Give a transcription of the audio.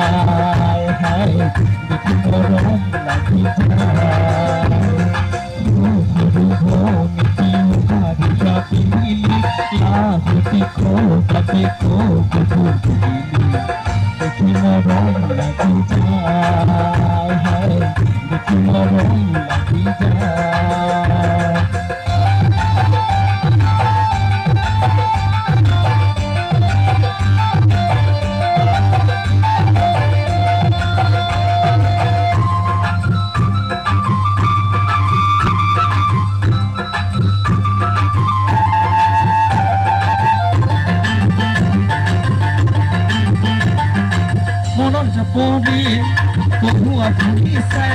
যায় হায় দেখি মরম লাগি যায় মিটি হারিয়া পিলি লাহুতি খো তাতে খো কুকুর দেখি মরম লাগি যায় হায় দেখি মরম লাগি যায় মনৰ জপনি বহুৱা শুনিছে